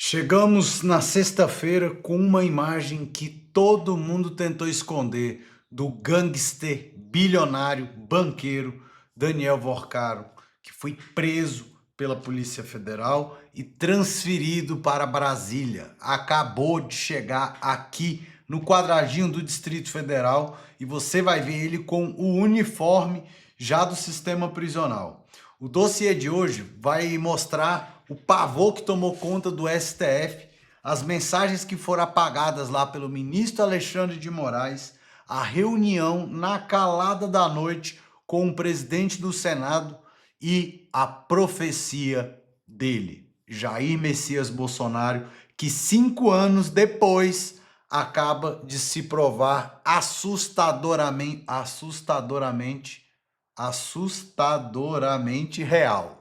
Chegamos na sexta-feira com uma imagem que todo mundo tentou esconder do gangster, bilionário, banqueiro Daniel Vorcaro, que foi preso pela Polícia Federal e transferido para Brasília. Acabou de chegar aqui no quadradinho do Distrito Federal e você vai ver ele com o uniforme já do sistema prisional. O dossiê de hoje vai mostrar o pavor que tomou conta do STF, as mensagens que foram apagadas lá pelo ministro Alexandre de Moraes, a reunião na calada da noite com o presidente do Senado e a profecia dele, Jair Messias Bolsonaro, que 5 anos depois acaba de se provar assustadoramente real.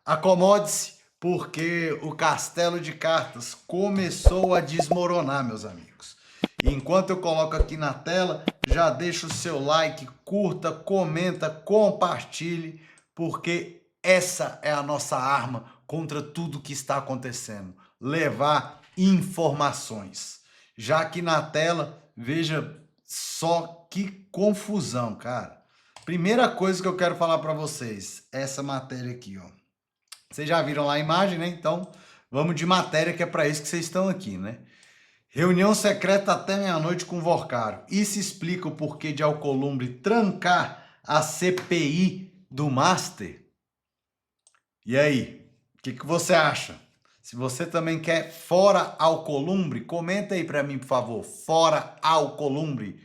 Acomode-se, porque o castelo de cartas começou a desmoronar, meus amigos. E enquanto eu coloco aqui na tela, já deixa o seu like, curta, comenta, compartilhe, porque essa é a nossa arma contra tudo que está acontecendo. Levar informações. Já aqui na tela, veja só que confusão, cara. Primeira coisa que eu quero falar para vocês, essa matéria aqui, ó. Vocês já viram lá a imagem, né? Então, vamos de matéria, que é para isso que vocês estão aqui, né? Reunião secreta até meia-noite com Vorcaro. Isso explica o porquê de Alcolumbre trancar a CPI do Master? E aí, o que você acha? Se você também quer fora Alcolumbre, comenta aí para mim, por favor. Fora Alcolumbre,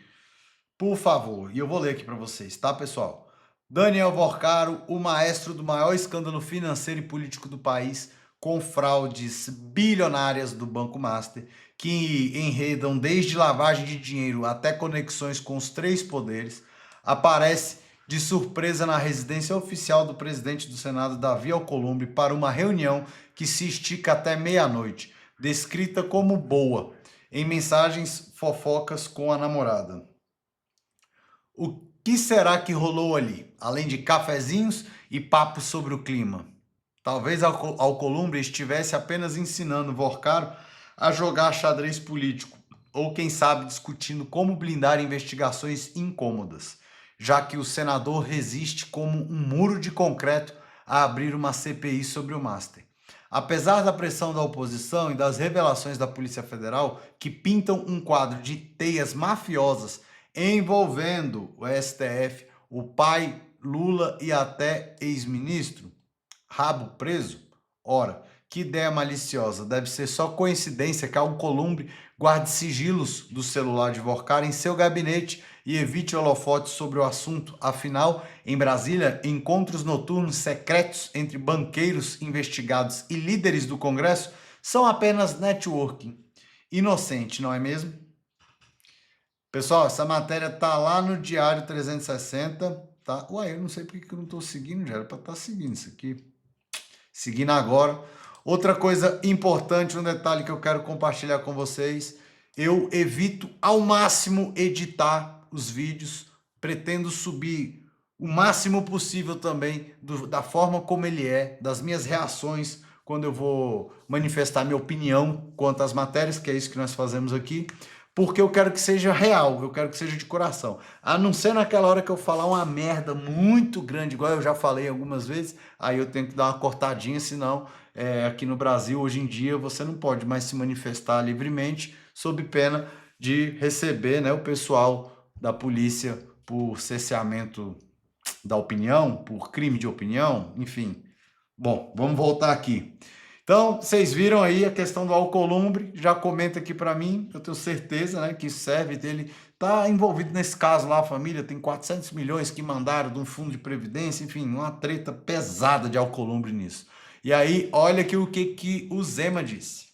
por favor. E eu vou ler aqui para vocês, tá, pessoal? Daniel Vorcaro, o maestro do maior escândalo financeiro e político do país, com fraudes bilionárias do Banco Master, que enredam desde lavagem de dinheiro até conexões com os 3 poderes, aparece de surpresa na residência oficial do presidente do Senado, Davi Alcolumbre, para uma reunião que se estica até meia-noite, descrita como boa, em mensagens fofocas com a namorada. O que será que rolou ali, além de cafezinhos e papos sobre o clima? Talvez Alcolumbre estivesse apenas ensinando Vorcaro a jogar xadrez político, ou quem sabe discutindo como blindar investigações incômodas, já que o senador resiste como um muro de concreto a abrir uma CPI sobre o Master. Apesar da pressão da oposição e das revelações da Polícia Federal, que pintam um quadro de teias mafiosas envolvendo o STF, o pai Lula e até ex-ministro, rabo preso? Ora, que ideia maliciosa, deve ser só coincidência que Alcolumbre guarde sigilos do celular de Vorcaro em seu gabinete e evite holofotes sobre o assunto. Afinal, em Brasília, encontros noturnos secretos entre banqueiros investigados e líderes do Congresso são apenas networking. Inocente, não é mesmo? Pessoal, essa matéria tá lá no Diário 360, tá? Ué, eu não sei porque que eu não tô seguindo, já era para estar seguindo isso aqui. Seguindo agora. Outra coisa importante, um detalhe que eu quero compartilhar com vocês, eu evito ao máximo editar os vídeos, pretendo subir o máximo possível também da forma como ele é, das minhas reações quando eu vou manifestar minha opinião quanto às matérias, que é isso que nós fazemos aqui, porque eu quero que seja real, eu quero que seja de coração. A não ser naquela hora que eu falar uma merda muito grande, igual eu já falei algumas vezes, aí eu tenho que dar uma cortadinha, senão aqui no Brasil, hoje em dia, você não pode mais se manifestar livremente, sob pena de receber, né, o pessoal da polícia por cerceamento da opinião, por crime de opinião, enfim. Bom, vamos voltar aqui. Então, vocês viram aí a questão do Alcolumbre, já comenta aqui para mim, eu tenho certeza, né, que isso serve dele, tá envolvido nesse caso lá, a família tem 400 milhões que mandaram de um fundo de previdência, enfim, uma treta pesada de Alcolumbre nisso. E aí, olha aqui o que o Zema disse.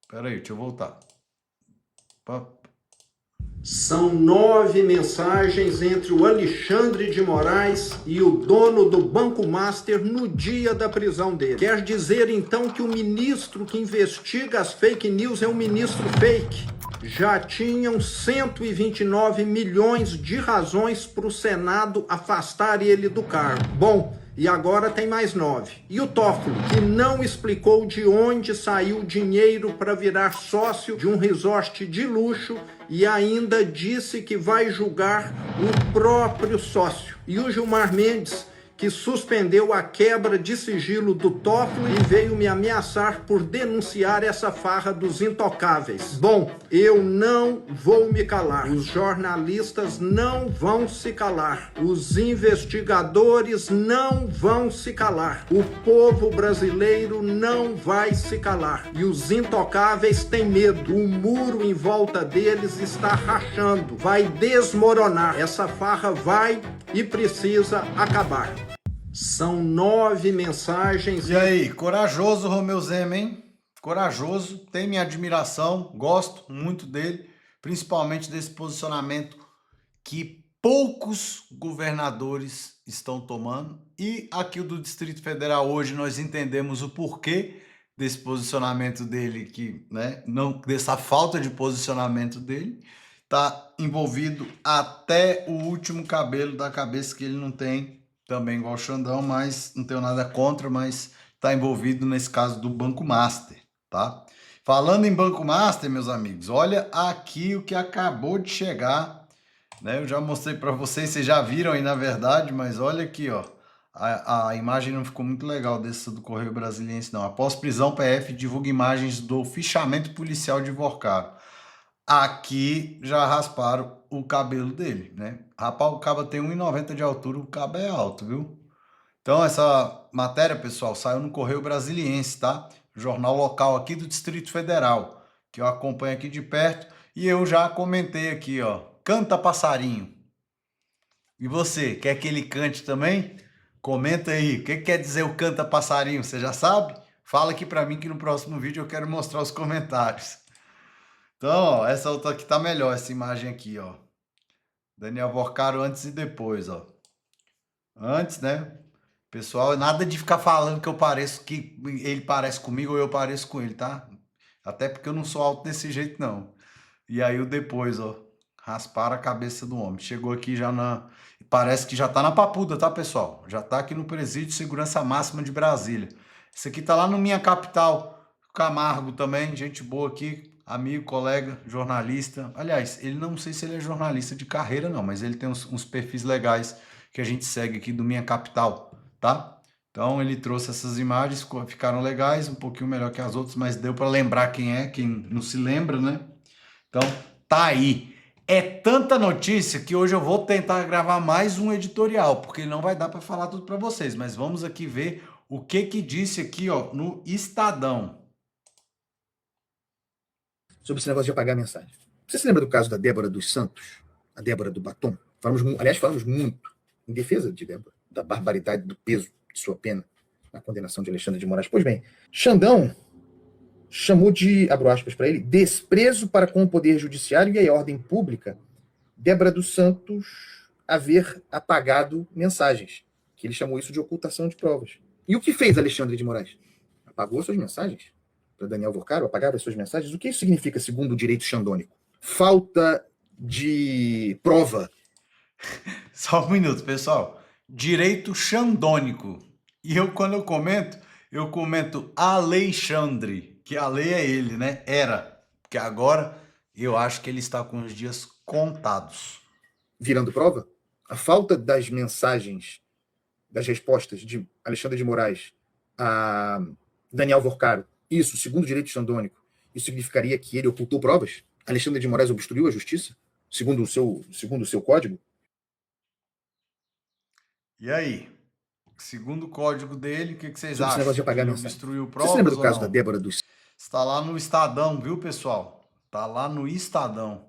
Espera aí, deixa eu voltar. São 9 mensagens entre o Alexandre de Moraes e o dono do Banco Master no dia da prisão dele. Quer dizer, então, que o ministro que investiga as fake news é um ministro fake. Já tinham 129 milhões de razões para o Senado afastar ele do cargo. Bom, e agora tem mais 9. E o Toffoli, que não explicou de onde saiu o dinheiro para virar sócio de um resort de luxo e ainda disse que vai julgar o próprio sócio. E o Gilmar Mendes, que suspendeu a quebra de sigilo do Toffoli e veio me ameaçar por denunciar essa farra dos intocáveis. Bom, eu não vou me calar. Os jornalistas não vão se calar. Os investigadores não vão se calar. O povo brasileiro não vai se calar. E os intocáveis têm medo. O muro em volta deles está rachando. Vai desmoronar. Essa farra vai e precisa acabar. São 9 mensagens. E aí, corajoso Romeu Zema, hein? Corajoso, tem minha admiração, gosto muito dele, principalmente desse posicionamento que poucos governadores estão tomando. E aqui o do Distrito Federal hoje nós entendemos o porquê desse posicionamento dele, que, né, não, dessa falta de posicionamento dele. Tá envolvido até o último cabelo da cabeça, que ele não tem, também igual o Xandão, mas não tenho nada contra, mas tá envolvido nesse caso do Banco Master, tá? Falando em Banco Master, meus amigos, olha aqui o que acabou de chegar, né? Eu já mostrei para vocês, vocês já viram aí na verdade, mas olha aqui, ó. A imagem não ficou muito legal dessa do Correio Brasiliense, não. Após prisão, PF divulga imagens do fichamento policial de Vorcaro. Aqui já rasparam o cabelo dele, né? Rapaz, o cabo tem 1,90 de altura, o cabo é alto, viu? Então essa matéria, pessoal, saiu no Correio Brasiliense, tá? Jornal local aqui do Distrito Federal, que eu acompanho aqui de perto, e eu já comentei aqui, ó. Canta passarinho. E você, quer que ele cante também? Comenta aí, o que quer dizer o canta passarinho? Você já sabe? Fala aqui pra mim que no próximo vídeo eu quero mostrar os comentários. Então, ó, essa outra aqui tá melhor, essa imagem aqui, ó. Daniel Vorcaro antes e depois, ó. Antes, né? Pessoal, nada de ficar falando que eu pareço, que ele parece comigo ou eu pareço com ele, tá? Até porque eu não sou alto desse jeito, não. E aí o depois, ó. Rasparam a cabeça do homem. Chegou aqui já na... Parece que já tá na papuda, tá, pessoal? Já tá aqui no Presídio de Segurança Máxima de Brasília. Esse aqui tá lá no Minha Capital, Camargo também, gente boa aqui. Amigo, colega, jornalista. Aliás, ele não sei se ele é jornalista de carreira, não, mas ele tem uns perfis legais que a gente segue aqui do Minha Capital, tá? Então ele trouxe essas imagens, ficaram legais, um pouquinho melhor que as outras, mas deu para lembrar quem é, quem não se lembra, né? Então tá aí. É tanta notícia que hoje eu vou tentar gravar mais um editorial, porque não vai dar para falar tudo para vocês, mas vamos aqui ver o que disse aqui, ó, no Estadão. Sobre esse negócio de apagar a mensagem. Você se lembra do caso da Débora dos Santos? A Débora do Batom? Falamos muito em defesa de Débora, da barbaridade do peso de sua pena na condenação de Alexandre de Moraes. Pois bem, Xandão chamou de, abro aspas para ele, desprezo para com o poder judiciário e a ordem pública Débora dos Santos haver apagado mensagens, que ele chamou isso de ocultação de provas. E o que fez Alexandre de Moraes? Apagou suas mensagens? Para Daniel Vorcaro, apagava as suas mensagens? O que isso significa segundo o direito xandônico? Falta de prova. Só um minuto, pessoal. Direito xandônico. E eu, quando eu comento Alexandre, que a lei é ele, né? Era. Porque agora eu acho que ele está com os dias contados. Virando prova? A falta das mensagens, das respostas de Alexandre de Moraes a Daniel Vorcaro, isso, segundo o direito xandônico, isso significaria que ele ocultou provas? Alexandre de Moraes obstruiu a justiça? Segundo o seu código? E aí? Segundo o código dele, o que vocês acham? Esse negócio de apagar ele mensagem. obstruiu provas? Você se lembra do caso não? da Débora dos... Está lá no Estadão, viu, pessoal? Está lá no Estadão.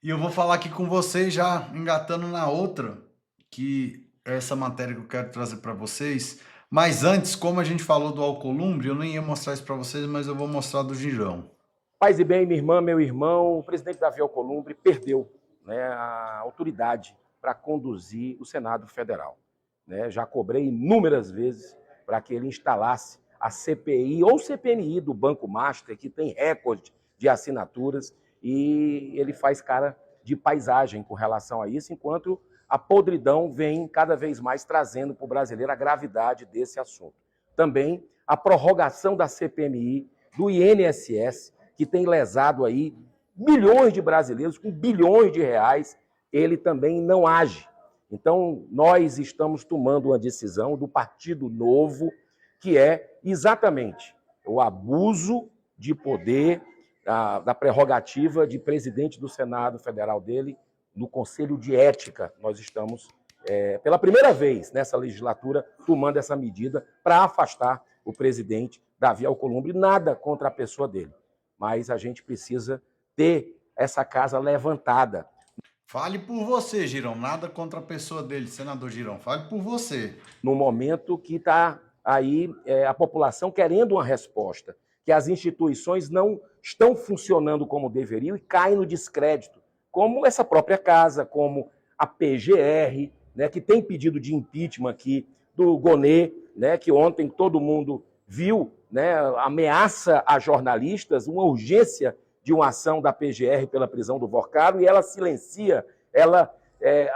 E eu vou falar aqui com vocês, já engatando na outra, que é essa matéria que eu quero trazer para vocês. Mas antes, como a gente falou do Alcolumbre, eu nem ia mostrar isso para vocês, mas eu vou mostrar do Girão. Paz e bem, minha irmã, meu irmão, o presidente Davi Alcolumbre perdeu, né, a autoridade para conduzir o Senado Federal. Né? Já cobrei inúmeras vezes para que ele instalasse a CPI ou CPMI do Banco Master, que tem recorde de assinaturas, e ele faz cara de paisagem com relação a isso, enquanto a podridão vem cada vez mais trazendo para o brasileiro a gravidade desse assunto. Também a prorrogação da CPMI, do INSS, que tem lesado aí milhões de brasileiros com bilhões de reais, ele também não age. Então, nós estamos tomando uma decisão do Partido Novo, que é exatamente o abuso de poder da prerrogativa de presidente do Senado Federal dele, no Conselho de Ética. Nós estamos, pela primeira vez nessa legislatura, tomando essa medida para afastar o presidente Davi Alcolumbre. Nada contra a pessoa dele, mas a gente precisa ter essa casa levantada. Fale por você, Girão. Nada contra a pessoa dele, senador Girão. Fale por você. No momento que está aí a população querendo uma resposta, que as instituições não estão funcionando como deveriam e caem no descrédito, como essa própria casa, como a PGR, né, que tem pedido de impeachment aqui do Gonê, né, que ontem todo mundo viu, né, ameaça a jornalistas, uma urgência de uma ação da PGR pela prisão do Vorcaro, e ela silencia, ela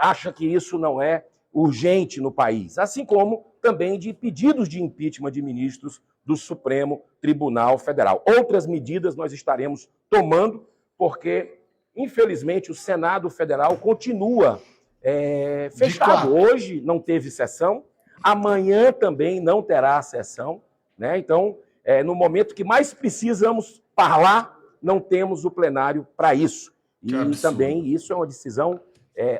acha que isso não é urgente no país, assim como também de pedidos de impeachment de ministros do Supremo Tribunal Federal. Outras medidas nós estaremos tomando, porque, infelizmente, o Senado Federal continua fechado. Hoje não teve sessão, amanhã também não terá sessão, né? Então, no momento que mais precisamos falar, não temos o plenário para isso. E também isso é uma decisão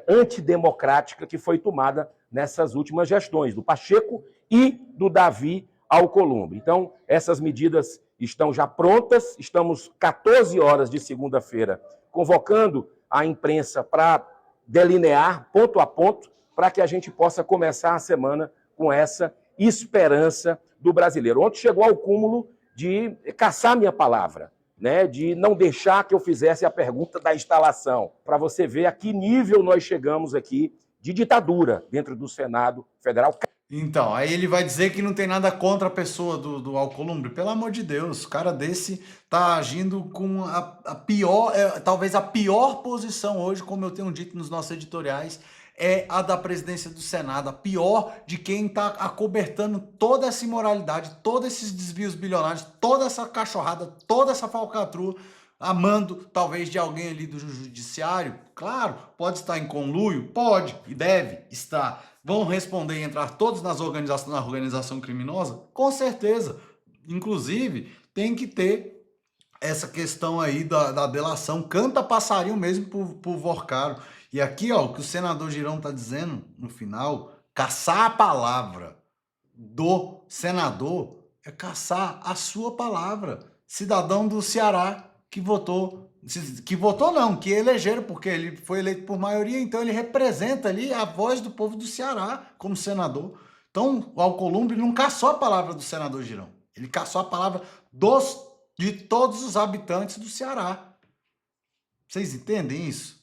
antidemocrática que foi tomada nessas últimas gestões, do Pacheco e do Davi Alcolumbre. Então, essas medidas estão já prontas, estamos 14 horas de segunda-feira convocando a imprensa para delinear ponto a ponto, para que a gente possa começar a semana com essa esperança do brasileiro. Ontem chegou ao cúmulo de caçar minha palavra, né, de não deixar que eu fizesse a pergunta da instalação, para você ver a que nível nós chegamos aqui de ditadura dentro do Senado Federal. Então, aí ele vai dizer que não tem nada contra a pessoa do Alcolumbre. Pelo amor de Deus, o cara desse tá agindo com a pior, talvez a pior posição hoje, como eu tenho dito nos nossos editoriais, é a da presidência do Senado, a pior de quem está acobertando toda essa imoralidade, todos esses desvios bilionários, toda essa cachorrada, toda essa falcatrua, amando talvez de alguém ali do judiciário. Claro, pode estar em conluio, pode e deve estar. Vão responder e entrar todos na organização criminosa? Com certeza. Inclusive, tem que ter essa questão aí da delação. Canta passarinho mesmo por Vorcaro. E aqui, ó, o que o senador Girão está dizendo no final, caçar a palavra do senador é caçar a sua palavra. Cidadão do Ceará que votou não, que elegeram, porque ele foi eleito por maioria, então ele representa ali a voz do povo do Ceará como senador. Então, o Alcolumbre não caçou a palavra do senador Girão, ele caçou a palavra de todos os habitantes do Ceará. Vocês entendem isso?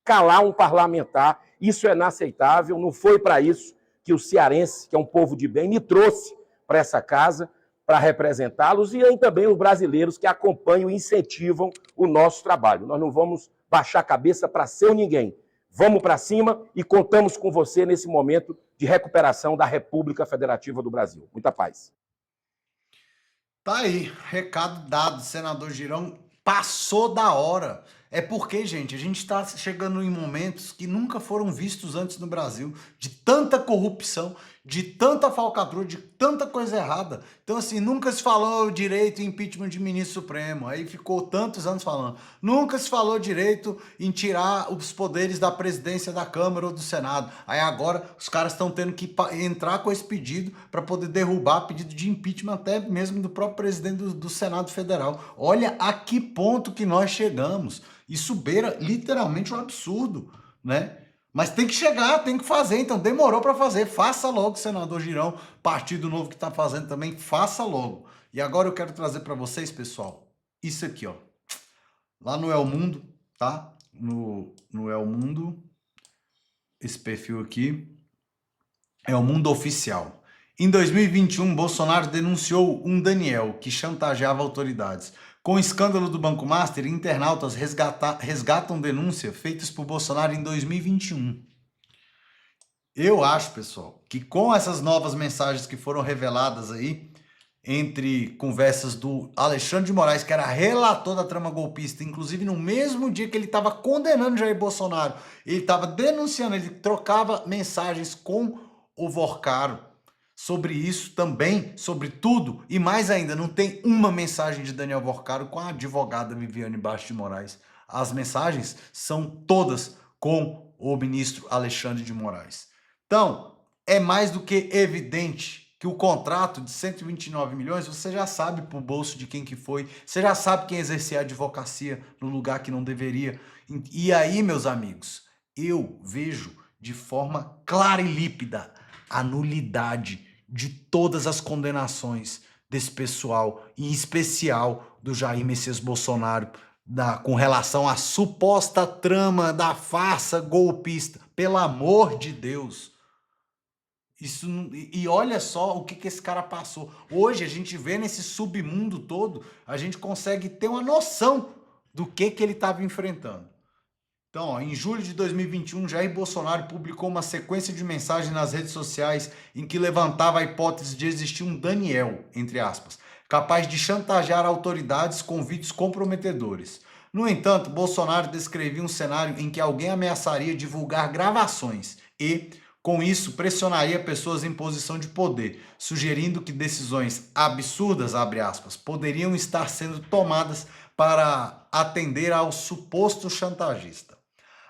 Calar um parlamentar, isso é inaceitável, não foi para isso que o cearense, que é um povo de bem, me trouxe para essa casa, para representá-los, e aí também os brasileiros que acompanham e incentivam o nosso trabalho. Nós não vamos baixar a cabeça para ser ninguém. Vamos para cima e contamos com você nesse momento de recuperação da República Federativa do Brasil. Muita paz. Tá aí, recado dado, senador Girão. Passou da hora. É porque, gente, a gente está chegando em momentos que nunca foram vistos antes no Brasil, de tanta corrupção, de tanta falcatrua, de tanta coisa errada. Então, assim, nunca se falou direito em impeachment de ministro supremo, aí ficou tantos anos falando. Nunca se falou direito em tirar os poderes da presidência da Câmara ou do Senado. Aí agora os caras estão tendo que entrar com esse pedido para poder derrubar pedido de impeachment até mesmo do próprio presidente do Senado Federal. Olha a que ponto que nós chegamos. Isso beira literalmente um absurdo, né? Mas tem que chegar, tem que fazer, então demorou para fazer. Faça logo, senador Girão, Partido Novo que está fazendo também, faça logo. E agora eu quero trazer para vocês, pessoal, isso aqui, ó. Lá no El Mundo, tá? No El Mundo, esse perfil aqui, é o Mundo Oficial. Em 2021, Bolsonaro denunciou um Daniel que chantageava autoridades. Com o escândalo do Banco Master, internautas resgatam denúncia feitas por Bolsonaro em 2021. Eu acho, pessoal, que com essas novas mensagens que foram reveladas aí, entre conversas do Alexandre de Moraes, que era relator da trama golpista, inclusive no mesmo dia que ele estava condenando Jair Bolsonaro, ele estava denunciando, ele trocava mensagens com o Vorcaro sobre isso também, sobre tudo, e mais ainda, não tem uma mensagem de Daniel Vorcaro com a advogada Viviane Bastos de Moraes. As mensagens são todas com o ministro Alexandre de Moraes. Então, é mais do que evidente que o contrato de 129 milhões, você já sabe pro bolso de quem que foi, você já sabe quem exercia a advocacia no lugar que não deveria. E aí, meus amigos, eu vejo de forma clara e límpida a nulidade de todas as condenações desse pessoal, em especial do Jair Messias Bolsonaro, com relação à suposta trama da farsa golpista. Pelo amor de Deus. Isso, e olha só o que esse cara passou. Hoje a gente vê nesse submundo todo, a gente consegue ter uma noção do que ele estava enfrentando. Então, ó, em julho de 2021, Jair Bolsonaro publicou uma sequência de mensagens nas redes sociais em que levantava a hipótese de existir um Daniel, entre aspas, capaz de chantagear autoridades com vídeos comprometedores. No entanto, Bolsonaro descrevia um cenário em que alguém ameaçaria divulgar gravações e, com isso, pressionaria pessoas em posição de poder, sugerindo que decisões absurdas, abre aspas, poderiam estar sendo tomadas para atender ao suposto chantagista.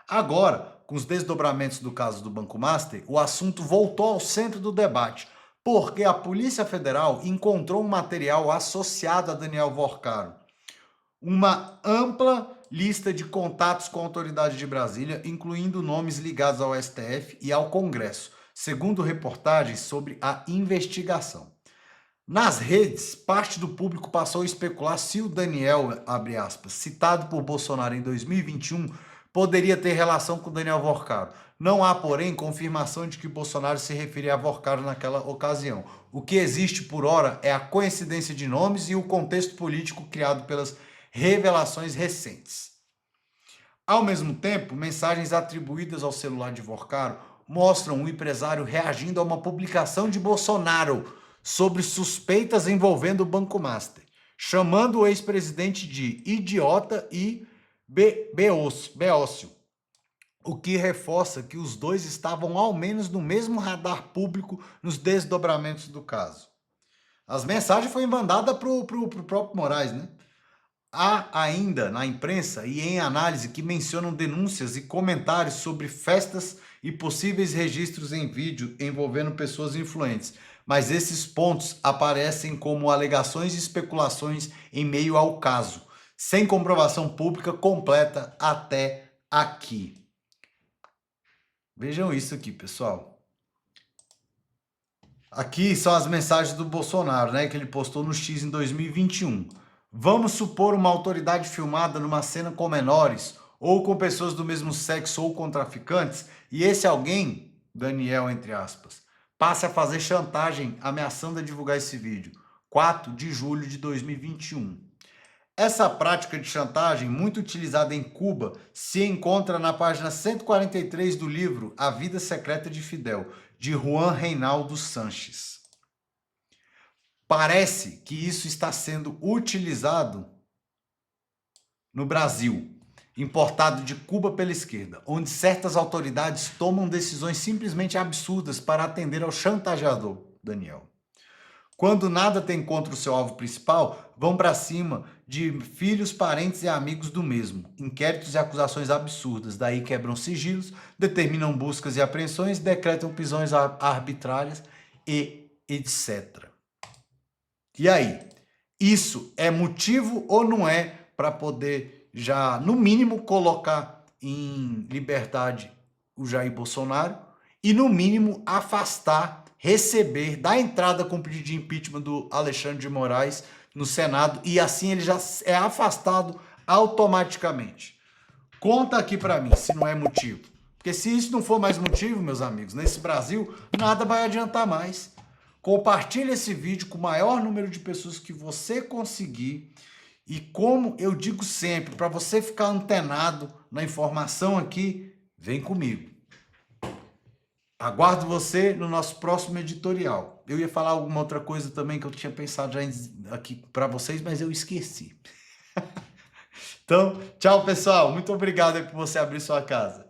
Agora, com os desdobramentos do caso do Banco Master, o assunto voltou ao centro do debate, porque a Polícia Federal encontrou um material associado a Daniel Vorcaro. Uma ampla lista de contatos com a autoridade de Brasília, incluindo nomes ligados ao STF e ao Congresso, segundo reportagens sobre a investigação. Nas redes, parte do público passou a especular se o Daniel, abre aspas, citado por Bolsonaro em 2021, poderia ter relação com Daniel Vorcaro. Não há, porém, confirmação de que Bolsonaro se referia a Vorcaro naquela ocasião. O que existe por hora é a coincidência de nomes e o contexto político criado pelas revelações recentes. Ao mesmo tempo, mensagens atribuídas ao celular de Vorcaro mostram um empresário reagindo a uma publicação de Bolsonaro sobre suspeitas envolvendo o Banco Master, chamando o ex-presidente de idiota e beócio, o que reforça que os dois estavam ao menos no mesmo radar público nos desdobramentos do caso. As mensagens foram mandadas para o próprio Moraes, né? Há ainda na imprensa e em análise que mencionam denúncias e comentários sobre festas e possíveis registros em vídeo envolvendo pessoas influentes, mas esses pontos aparecem como alegações e especulações em meio ao caso, sem comprovação pública completa até aqui. Vejam isso aqui, pessoal. Aqui são as mensagens do Bolsonaro, né, que ele postou no X em 2021. Vamos supor uma autoridade filmada numa cena com menores, ou com pessoas do mesmo sexo ou com traficantes, e esse alguém, Daniel, entre aspas, passe a fazer chantagem ameaçando a divulgar esse vídeo. 4 de julho de 2021. Essa prática de chantagem, muito utilizada em Cuba, se encontra na página 143 do livro A Vida Secreta de Fidel, de Juan Reinaldo Sanches. Parece que isso está sendo utilizado no Brasil, importado de Cuba pela esquerda, onde certas autoridades tomam decisões simplesmente absurdas para atender ao chantageador, Daniel. Quando nada tem contra o seu alvo principal, vão para cima de filhos, parentes e amigos do mesmo. Inquéritos e acusações absurdas. Daí quebram sigilos, determinam buscas e apreensões, decretam prisões arbitrárias e etc. E aí? Isso é motivo ou não é para poder já, no mínimo, colocar em liberdade o Jair Bolsonaro e, no mínimo, afastar, receber, dar entrada com o pedido de impeachment do Alexandre de Moraes no Senado e assim ele já é afastado automaticamente? Conta aqui para mim se não é motivo. Porque se isso não for mais motivo, meus amigos, nesse Brasil, nada vai adiantar mais. Compartilhe esse vídeo com o maior número de pessoas que você conseguir. E como eu digo sempre, para você ficar antenado na informação aqui, vem comigo. Aguardo você no nosso próximo editorial. Eu ia falar alguma outra coisa também que eu tinha pensado já aqui para vocês, mas eu esqueci. Então, tchau, pessoal. Muito obrigado aí por você abrir sua casa.